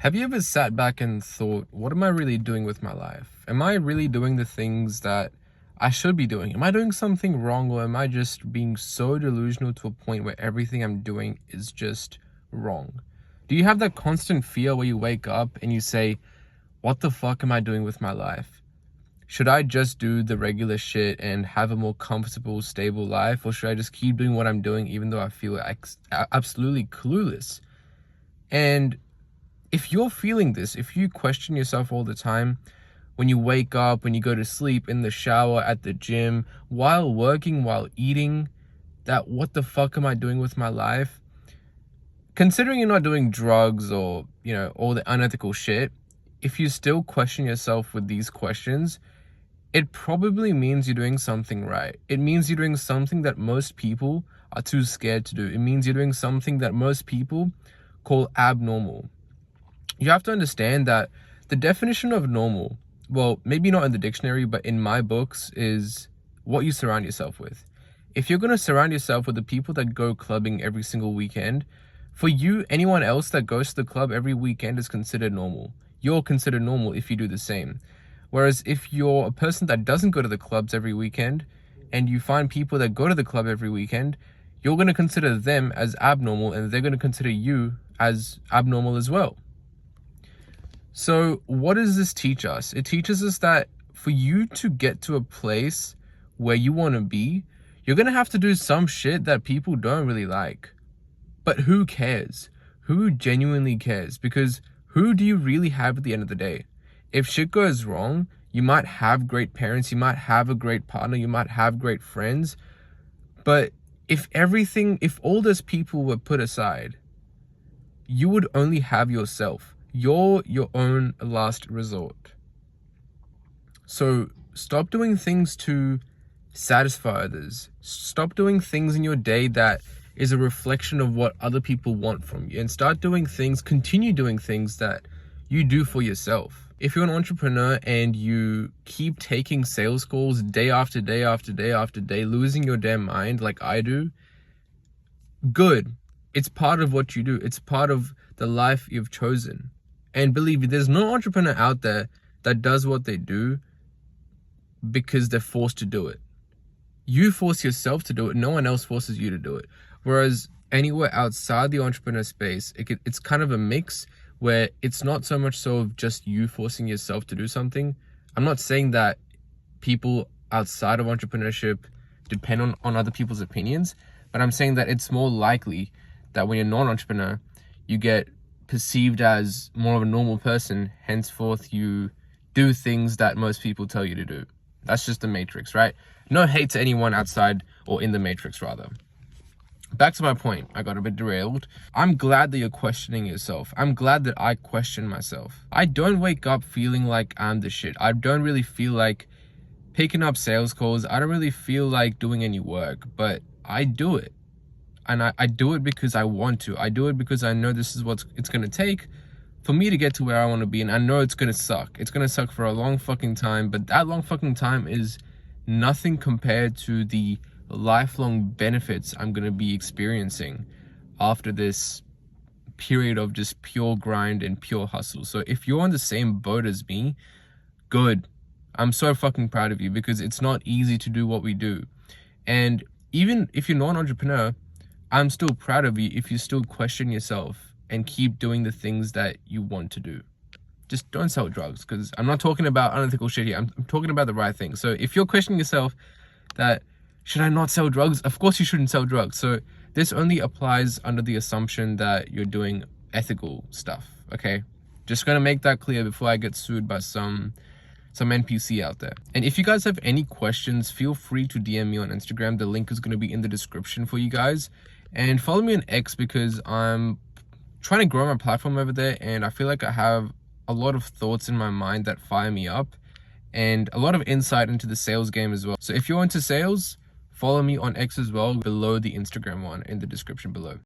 Have you ever sat back and thought, what am I really doing with my life? Am I really doing the things that I should be doing? Am I doing something wrong, or am I just being so delusional to a point where everything I'm doing is just wrong? Do you have that constant fear where you wake up and you say, what the fuck am I doing with my life? Should I just do the regular shit and have a more comfortable, stable life? Or should I just keep doing what I'm doing even though I feel absolutely clueless? And if you're feeling this, if you question yourself all the time, when you wake up, when you go to sleep, in the shower, at the gym, while working, while eating, that what the fuck am I doing with my life? Considering you're not doing drugs or, all the unethical shit, if you still question yourself with these questions, it probably means you're doing something right. It means you're doing something that most people are too scared to do. It means you're doing something that most people call abnormal. You have to understand that the definition of normal, well, maybe not in the dictionary, but in my books, is what you surround yourself with. If you're going to surround yourself with the people that go clubbing every single weekend, for you, anyone else that goes to the club every weekend is considered normal. You're considered normal if you do the same. Whereas if you're a person that doesn't go to the clubs every weekend, and you find people that go to the club every weekend, you're going to consider them as abnormal, and they're going to consider you as abnormal as well. So what does this teach us? It teaches us that for you to get to a place where you want to be, you're going to have to do some shit that people don't really like. But who cares? Who genuinely cares? Because who do you really have at the end of the day? If shit goes wrong, you might have great parents, you might have a great partner, you might have great friends. But if all those people were put aside, you would only have yourself. You're your own last resort. So stop doing things to satisfy others. Stop doing things in your day that is a reflection of what other people want from you, and continue doing things that you do for yourself. If you're an entrepreneur and you keep taking sales calls day after day after day after day, losing your damn mind like I do, good. It's part of what you do. It's part of the life you've chosen. And believe me, there's no entrepreneur out there that does what they do because they're forced to do it. You force yourself to do it. No one else forces you to do it. Whereas anywhere outside the entrepreneur space, it's kind of a mix where it's not so much so of just you forcing yourself to do something. I'm not saying that people outside of entrepreneurship depend on other people's opinions, but I'm saying that it's more likely that when you're non-entrepreneur, you get perceived as more of a normal person, henceforth you do things that most people tell you to do. That's just the matrix, right? No hate to anyone outside, or in the matrix rather. Back to my point, I got a bit derailed. I'm glad that you're questioning yourself. I'm glad that I question myself. I don't wake up feeling like I'm the shit. I don't really feel like picking up sales calls. I don't really feel like doing any work, but I do it. And I do it because I want to. I do it because I know this is what it's going to take for me to get to where I want to be. And I know it's going to suck. It's going to suck for a long fucking time. But that long fucking time is nothing compared to the lifelong benefits I'm going to be experiencing after this period of just pure grind and pure hustle. So if you're on the same boat as me, good. I'm so fucking proud of you, because it's not easy to do what we do. And even if you're not an entrepreneur, I'm still proud of you if you still question yourself and keep doing the things that you want to do. Just don't sell drugs, because I'm not talking about unethical shit here. I'm talking about the right thing. So if you're questioning yourself that, should I not sell drugs? Of course you shouldn't sell drugs. So this only applies under the assumption that you're doing ethical stuff, okay? Just gonna make that clear before I get sued by some NPC out there. And if you guys have any questions, feel free to DM me on Instagram. The link is going to be in the description for you guys. And follow me on X, because I'm trying to grow my platform over there, and I feel like I have a lot of thoughts in my mind that fire me up, and a lot of insight into the sales game as well. So if you're into sales, follow me on X as well, below the Instagram one in the description below.